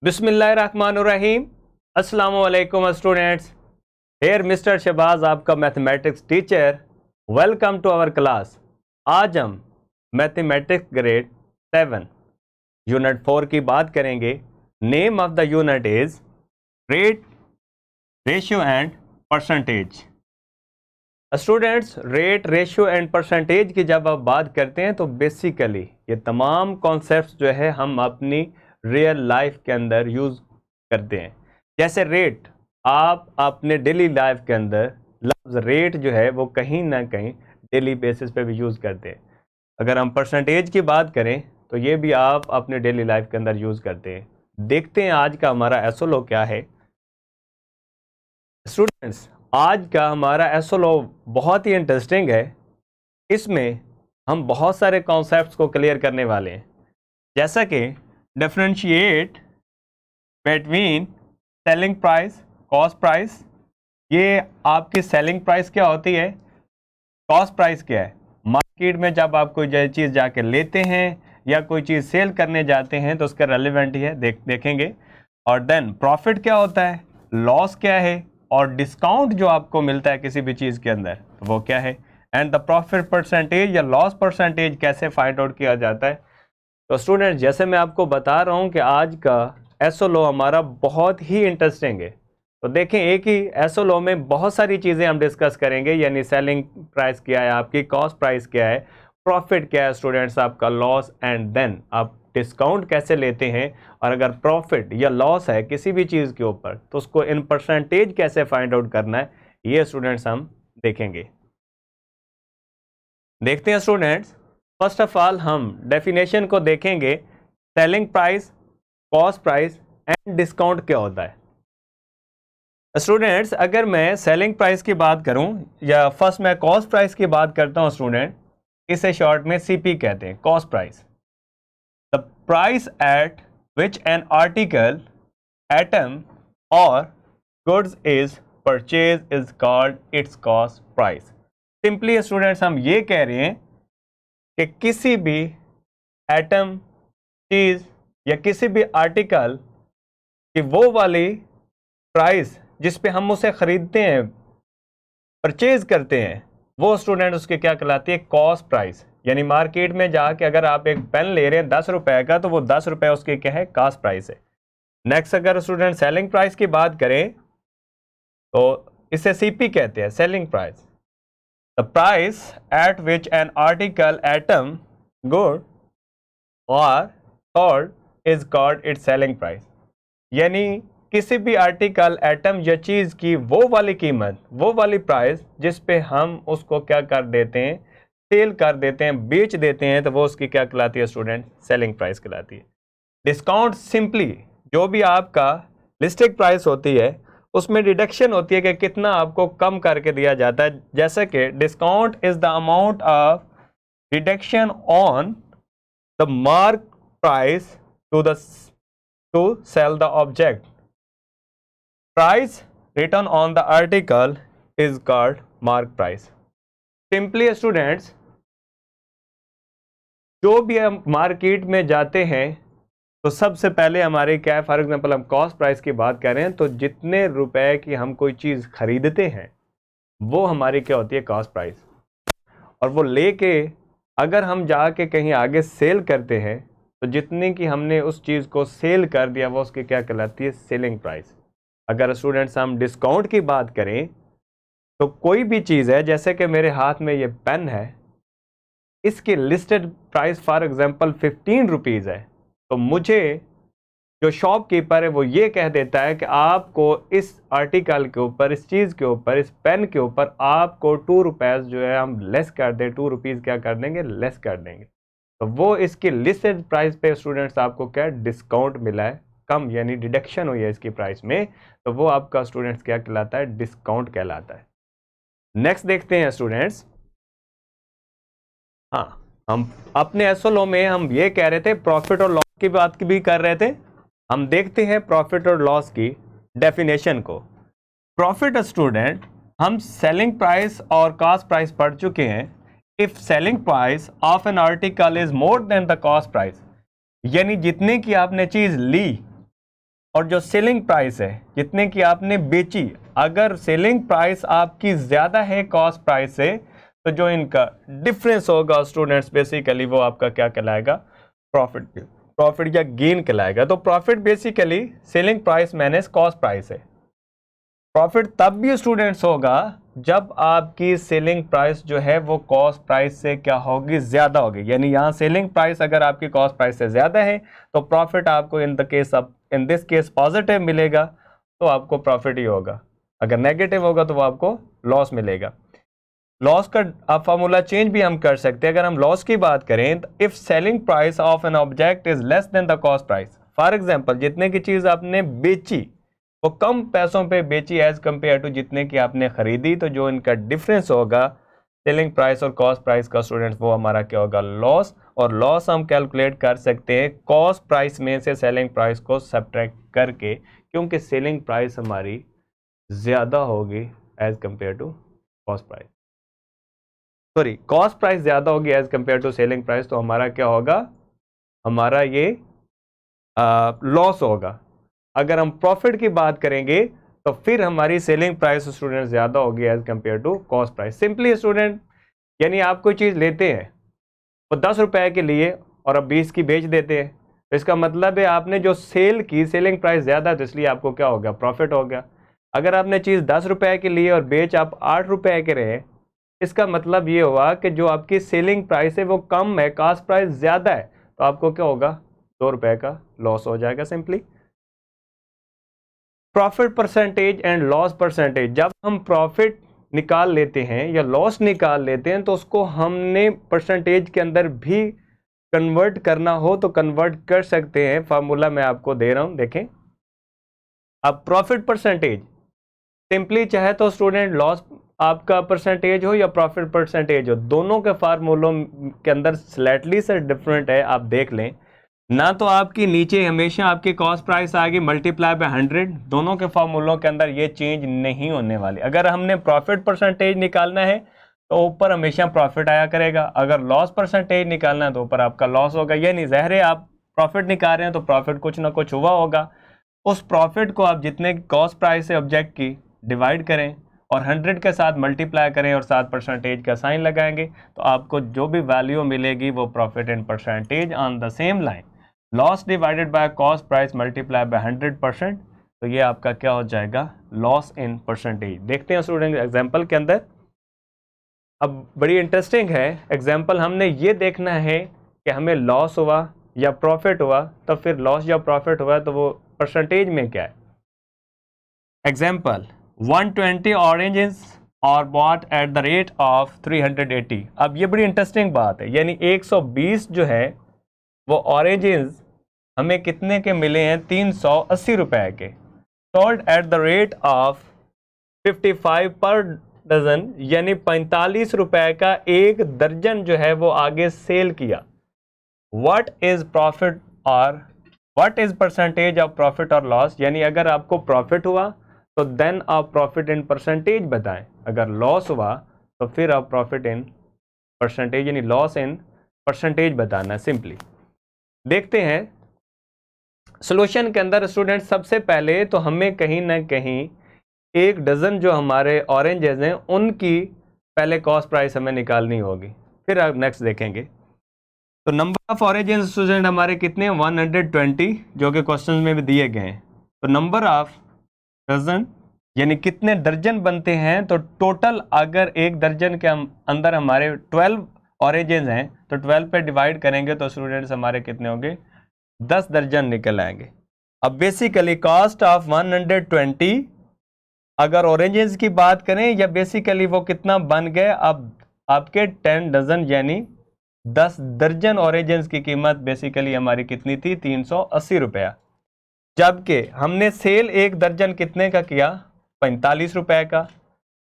बिस्मिल्लाहिर्रहमानुर्रहीम। अस्सलामु अलैकुम students. Hair mister Shahbaz आपका mathematics teacher. Welcome to our class. आज हम मैथमेटिक्स ग्रेड 7 यूनिट 4 की बात करेंगे। Name of the unit is rate, ratio and percentage. Students, rate, ratio and percentage की जब आप बात करते हैं तो बेसिकली ये तमाम कॉन्सेप्ट्स जो है हम अपनी रियल लाइफ के अंदर यूज़ करते हैं। जैसे रेट, आप अपने डेली लाइफ के अंदर लफ्ज़ रेट जो है वो कहीं ना कहीं डेली बेसिस पे भी यूज़ करते हैं। अगर हम परसेंटेज की बात करें तो ये भी आप अपने डेली लाइफ के अंदर यूज़ करते हैं। देखते हैं आज का हमारा एसओ क्या है। स्टूडेंट्स, आज का हमारा एसओ बहुत ही इंटरेस्टिंग है। इसमें हम बहुत सारे कॉन्सेप्ट्स को क्लियर करने वाले हैं, जैसा कि differentiate between selling price, cost price. ये आपकी सेलिंग प्राइस क्या होती है, कॉस्ट प्राइस क्या है। मार्केट में जब आप कोई चीज़ जाके लेते हैं या कोई चीज़ सेल करने जाते हैं तो उसका रेलिवेंट ही है, देखेंगे। और देन प्रॉफिट क्या होता है, लॉस क्या है, और डिस्काउंट जो आपको मिलता है किसी भी चीज़ के अंदर तो वो क्या है, एंड द प्रॉफिट परसेंटेज या लॉस परसेंटेज कैसे फाइंड आउट किया जाता है। तो स्टूडेंट, जैसे मैं आपको बता रहा हूँ कि आज का एसओ हमारा बहुत ही इंटरेस्टिंग है। तो देखें, एक ही एसओ में बहुत सारी चीज़ें हम डिस्कस करेंगे, यानी सेलिंग प्राइस क्या है आपकी, कॉस्ट प्राइस क्या है, प्रॉफिट क्या है स्टूडेंट्स आपका, लॉस, एंड देन आप डिस्काउंट कैसे लेते हैं, और अगर प्रॉफिट या लॉस है किसी भी चीज़ के ऊपर तो उसको इन परसेंटेज कैसे फाइंड आउट करना है, ये स्टूडेंट्स हम देखेंगे। देखते हैं स्टूडेंट्स, फर्स्ट ऑफ ऑल हम डेफिनेशन को देखेंगे। Selling price, cost price and discount क्या होता है। स्टूडेंट्स, अगर मैं सेलिंग प्राइस की बात करूं या फर्स्ट मैं कॉस्ट प्राइस की बात करता हूं स्टूडेंट, इसे शॉर्ट में सीपी कहते हैं, cost price. The price at which an article, item और goods is purchase is called its cost price. Simply students हम ये कह रहे हैं कि किसी भी एटम, चीज़ या किसी भी आर्टिकल की वो वाली प्राइस जिस पे हम उसे ख़रीदते हैं, परचेज करते हैं, वो स्टूडेंट उसकी क्या कहलाती है, कॉस्ट प्राइस। यानी मार्केट में जाके अगर आप एक पेन ले रहे हैं 10 रुपए का तो वो 10 रुपए उसकी क्या है, कॉस्ट प्राइस है। नेक्स्ट, अगर स्टूडेंट सेलिंग प्राइस की बात करें तो इसे सीपी कहते हैं, selling price. The price at which an article, item, good और sold is called its selling price. यानी किसी भी आर्टिकल, एटम या चीज़ की वो वाली कीमत, वो वाली प्राइस जिस पे हम उसको क्या कर देते हैं, सेल कर देते हैं, बेच देते हैं, तो वो उसकी क्या कहलाती है स्टूडेंट, सेलिंग प्राइस कहलाती है। डिस्काउंट सिंपली जो भी आपका लिस्टेड प्राइस होती है उसमें डिडक्शन होती है कि कितना आपको कम करके दिया जाता है। जैसे कि discount is the amount of deduction on the mark price to sell the object. Price written on the article is called mark price. Simply students, जो भी हम मार्केट में जाते हैं तो सबसे पहले हमारे क्या है, फॉर एग्जांपल हम कॉस्ट प्राइस की बात करें तो जितने रुपए की हम कोई चीज़ खरीदते हैं वो हमारी क्या होती है, कॉस्ट प्राइस। और वो लेके अगर हम जाके कहीं आगे सेल करते हैं तो जितने की हमने उस चीज़ को सेल कर दिया वो उसकी क्या कहलाती है, सेलिंग प्राइस। अगर स्टूडेंट्स हम डिस्काउंट की बात करें तो कोई भी चीज़ है, जैसे कि मेरे हाथ में ये पेन है, इसकी listed price for example 15 rupees है, तो मुझे जो शॉपकीपर है वो ये कह देता है कि आपको इस आर्टिकल के ऊपर, इस चीज़ के ऊपर, इस पेन के ऊपर आपको 2 रुपीज़ जो है हम लेस कर दें, 2 रुपीज़ क्या कर देंगे, लेस कर देंगे। तो वो इसकी लिस्टेड प्राइस पे स्टूडेंट्स आपको क्या डिस्काउंट मिला है, कम, यानी डिडक्शन हुई है इसकी प्राइस में, तो वो आपका स्टूडेंट्स क्या कहलाता है, डिस्काउंट कहलाता है। नेक्स्ट देखते हैं स्टूडेंट्स। हाँ, हम अपने एसओ में हम ये कह रहे थे, प्रॉफिट और लॉस की बात भी कर रहे थे। हम देखते हैं प्रॉफिट और लॉस की डेफिनेशन को। प्रॉफिट स्टूडेंट, हम सेलिंग प्राइस और कॉस्ट प्राइस पढ़ चुके हैं। If selling price of an article is more than the cost price, यानी जितने की आपने चीज ली और जो सेलिंग प्राइस है जितने की आपने बेची, अगर सेलिंग प्राइस आपकी ज़्यादा है कॉस्ट प्राइस से, तो जो इनका डिफरेंस होगा स्टूडेंट्स बेसिकली वो आपका क्या कहलाएगा, प्रॉफिट या गेन कहलाएगा। तो profit basically selling price minus cost price है। प्रॉफिट तब भी स्टूडेंट्स होगा जब आपकी सेलिंग प्राइस जो है वो कॉस्ट प्राइस से क्या होगी, ज़्यादा होगी। यानी यहाँ सेलिंग प्राइस अगर आपकी कॉस्ट प्राइस से ज़्यादा है तो प्रॉफिट आपको इन दिस केस पॉजिटिव मिलेगा, तो आपको प्रॉफिट ही होगा। अगर नेगेटिव होगा तो वो आपको लॉस मिलेगा। लॉस का आप फार्मूला चेंज भी हम कर सकते हैं। अगर हम लॉस की बात करें तो if selling price of an object is less than the cost price, for example जितने की चीज़ आपने बेची वो कम पैसों पे बेची एज कंपेयर टू जितने की आपने खरीदी, तो जो इनका डिफरेंस होगा सेलिंग प्राइस और कॉस्ट प्राइस का स्टूडेंट्स वो हमारा क्या होगा, लॉस। और लॉस हम कैलकुलेट कर सकते हैं कॉस्ट प्राइस में से सेलिंग प्राइस को सब्ट्रैक्ट करके, क्योंकि सेलिंग प्राइस हमारी ज़्यादा होगी as compare to cost price, sorry cost price ज़्यादा होगी as compare to selling price, तो हमारा क्या होगा, हमारा ये लॉस होगा। अगर हम प्रॉफिट की बात करेंगे तो फिर हमारी सेलिंग प्राइस स्टूडेंट ज़्यादा होगी as compare to cost price. Simply student, यानी आप कोई चीज़ लेते हैं वो 10 रुपए के लिए और अब 20 की बेच देते हैं, तो इसका मतलब है आपने जो सेल की सेलिंग प्राइस ज़्यादा है तो इसलिए आपको क्या हो गया, प्रॉफिट हो गया। अगर आपने चीज़ 10 रुपए के लिए और बेच आप 8 रुपए के रहे, इसका मतलब ये हुआ कि जो आपकी सेलिंग प्राइस है वो कम है, कॉस्ट प्राइस ज़्यादा है, तो आपको क्या होगा, 2 रुपए का लॉस हो जाएगा simply. Profit percentage and loss percentage, जब हम प्रॉफिट निकाल लेते हैं या लॉस निकाल लेते हैं तो उसको हमने परसेंटेज के अंदर भी कन्वर्ट करना हो तो कन्वर्ट कर सकते हैं। फार्मूला मैं आपको दे रहा हूं, देखें। अब प्रॉफिट परसेंटेज सिंपली चाहे तो स्टूडेंट लॉस आपका परसेंटेज हो या प्रॉफिट परसेंटेज हो, दोनों के फार्मूलों के अंदर स्लाइटली से डिफरेंट है। आप देख लें ना, तो आपकी नीचे हमेशा आपकी कॉस्ट प्राइस आएगी मल्टीप्लाई बाय 100, दोनों के फार्मूलों के अंदर ये चेंज नहीं होने वाली। अगर हमने प्रॉफिट परसेंटेज निकालना है तो ऊपर हमेशा प्रॉफिट आया करेगा, अगर लॉस परसेंटेज निकालना है तो ऊपर आपका लॉस होगा। ये नहीं ज़ाहिर है आप प्रॉफिट निकाल रहे हैं तो प्रॉफिट कुछ ना कुछ हुआ होगा, उस प्रॉफिट को आप जितने कॉस्ट प्राइस है ऑब्जेक्ट की डिवाइड करें और 100 के साथ मल्टीप्लाई करें और साथ परसेंटेज का साइन लगाएंगे, तो आपको जो भी वैल्यू मिलेगी वो profit in percentage on the same line, loss divided by cost price multiply by 100%, तो ये आपका क्या हो जाएगा, लॉस इन परसेंटेज। देखते हैं स्टूडेंट एग्जांपल के अंदर। अब बड़ी इंटरेस्टिंग है एग्जांपल, हमने ये देखना है कि हमें लॉस हुआ या प्रॉफिट हुआ, तो फिर लॉस या प्रॉफिट हुआ तो वो परसेंटेज में क्या है। एग्जांपल 120 ऑरेंजेस और bought at the rate of 380। अब ये बड़ी इंटरेस्टिंग बात है, यानी 120 जो है वो ऑरेंजेस हमें कितने के मिले हैं, 380 रुपए के, sold at the rate of 55 per dozen, यानी 45 रुपए का एक दर्जन जो है वो आगे सेल किया। व्हाट इज प्रॉफिट और what is percentage of profit और लॉस, यानी अगर आपको प्रॉफिट हुआ तो देन आप प्रॉफिट इन परसेंटेज बताएं, अगर लॉस हुआ तो फिर आप प्रॉफिट इन परसेंटेज यानी लॉस इन परसेंटेज बताना। सिंपली देखते हैं सॉल्यूशन के अंदर स्टूडेंट। सबसे पहले तो हमें कहीं ना कहीं एक डज़न जो हमारे ऑरेंजेस हैं उनकी पहले कॉस्ट प्राइस हमें निकालनी होगी, फिर आप नेक्स्ट देखेंगे। तो नंबर ऑफ ऑरेंजेस स्टूडेंट हमारे कितने हैं, 120, जो कि क्वेश्चन में भी दिए गए हैं। तो नंबर ऑफ डजन यानी कितने दर्जन बनते हैं, तो टोटल अगर एक दर्जन के अंदर हमारे 12 ऑरेंजेस हैं तो 12 पे डिवाइड करेंगे तो स्टूडेंट्स हमारे कितने होंगे, 10 दर्जन निकल आएंगे। अब बेसिकली कॉस्ट ऑफ 120 अगर ऑरेंजेस की बात करें या बेसिकली वो कितना बन गए, अब आपके 10 डजन यानी 10 दर्जन ऑरेंजेस की कीमत बेसिकली हमारी कितनी थी, 380 रुपया। जबकि हमने सेल एक दर्जन कितने का किया, 45 रुपए का।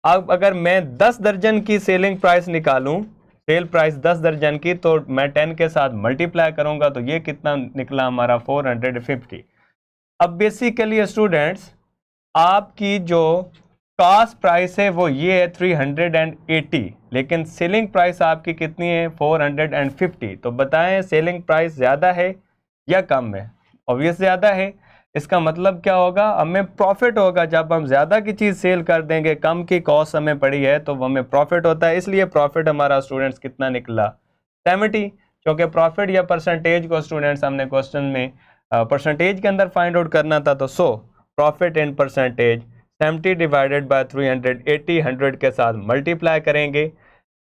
अब अगर मैं 10 दर्जन की सेलिंग प्राइस निकालूं, सेल प्राइस 10 दर्जन की, तो मैं 10 के साथ मल्टीप्लाई करूंगा तो ये कितना निकला हमारा, 450। अब बेसिकली स्टूडेंट्स आपकी जो कॉस्ट प्राइस है वो ये है 380, लेकिन सेलिंग प्राइस आपकी कितनी है, 450। तो बताएं सेलिंग प्राइस ज़्यादा है या कम है, ऑब्वियस ज़्यादा है, इसका मतलब क्या होगा, हमें प्रॉफिट होगा। जब हम ज़्यादा की चीज़ सेल कर देंगे, कम की कॉस्ट हमें पड़ी है, तो हमें प्रॉफिट होता है। इसलिए प्रॉफिट हमारा स्टूडेंट्स कितना निकला, 70, क्योंकि प्रॉफिट या परसेंटेज को स्टूडेंट्स हमने क्वेश्चन में परसेंटेज के अंदर फाइंड आउट करना था। तो profit in percentage 70 divided by 380, 100 के साथ मल्टीप्लाई करेंगे,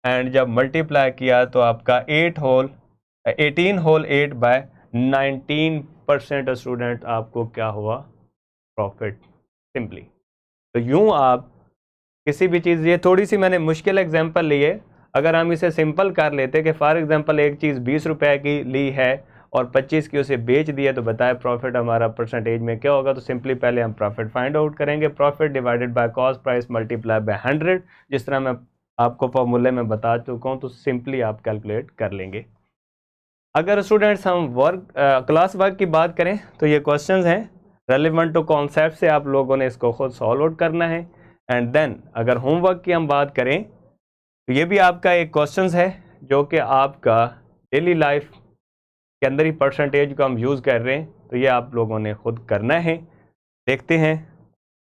एंड जब मल्टीप्लाई किया तो आपका 18 होल 8 बाय 19% स्टूडेंट आपको क्या हुआ, प्रॉफिट, सिंपली। तो यूं आप किसी भी चीज़, ये थोड़ी सी मैंने मुश्किल एग्जांपल ली है, अगर हम इसे सिंपल कर लेते कि फॉर एग्जांपल एक चीज़ 20 रुपए की ली है और 25 की उसे बेच दिया, तो बताए प्रॉफिट हमारा परसेंटेज में क्या होगा। तो सिंपली पहले हम प्रॉफिट फाइंड आउट करेंगे, profit divided by cost price multiply by 100, जिस तरह मैं आपको फॉर्मूले में बता चुका हूँ, तो सिंपली आप कैलकुलेट कर लेंगे। अगर स्टूडेंट्स हम क्लास वर्क की बात करें, तो ये क्वेश्चंस हैं रेलिवेंट टू कॉन्सेप्ट से, आप लोगों ने इसको खुद सॉल्व आउट करना है। एंड देन अगर होमवर्क की हम बात करें, तो ये भी आपका एक क्वेश्चंस है जो कि आपका डेली लाइफ के अंदर ही परसेंटेज को हम यूज़ कर रहे हैं, तो ये आप लोगों ने खुद करना है। देखते हैं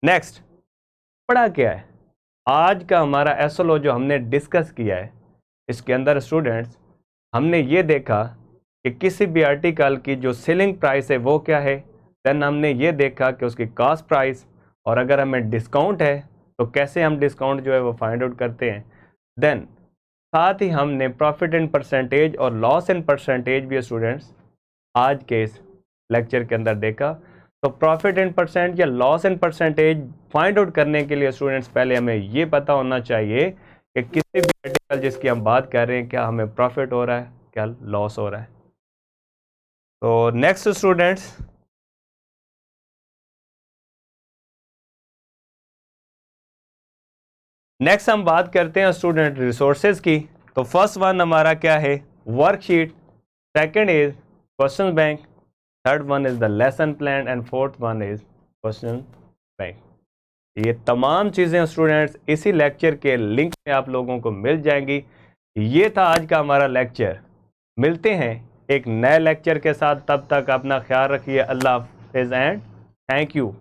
नेक्स्ट पढ़ा क्या है। आज का हमारा एसएलओ जो हमने डिस्कस किया है, इसके अंदर स्टूडेंट्स हमने ये देखा कि किसी भी आर्टिकल की जो सेलिंग प्राइस है वो क्या है, देन हमने ये देखा कि उसकी कॉस्ट प्राइस, और अगर हमें डिस्काउंट है तो कैसे हम डिस्काउंट जो है वो फाइंड आउट करते हैं। देन साथ ही हमने प्रॉफिट इन परसेंटेज और लॉस इन परसेंटेज भी स्टूडेंट्स आज के इस लेक्चर के अंदर देखा। तो प्रॉफिट इन परसेंट या loss in percentage find out करने के लिए स्टूडेंट्स पहले हमें ये पता होना चाहिए कि किसी भी आर्टिकल जिसकी हम बात कर रहे हैं, क्या हमें प्रॉफिट हो रहा है, क्या लॉस हो रहा है। तो नेक्स्ट स्टूडेंट्स, नेक्स्ट हम बात करते हैं स्टूडेंट रिसोर्सेज की। तो फर्स्ट वन हमारा क्या है, worksheet, second is question bank, third one is the lesson plan, and fourth one is question bank. ये तमाम चीज़ें स्टूडेंट्स इसी लेक्चर के लिंक में आप लोगों को मिल जाएंगी। ये था आज का हमारा लेक्चर। मिलते हैं एक नए लेक्चर के साथ, तब तक अपना ख्याल रखिए। अल्लाह हाफिज़ एंड थैंक यू।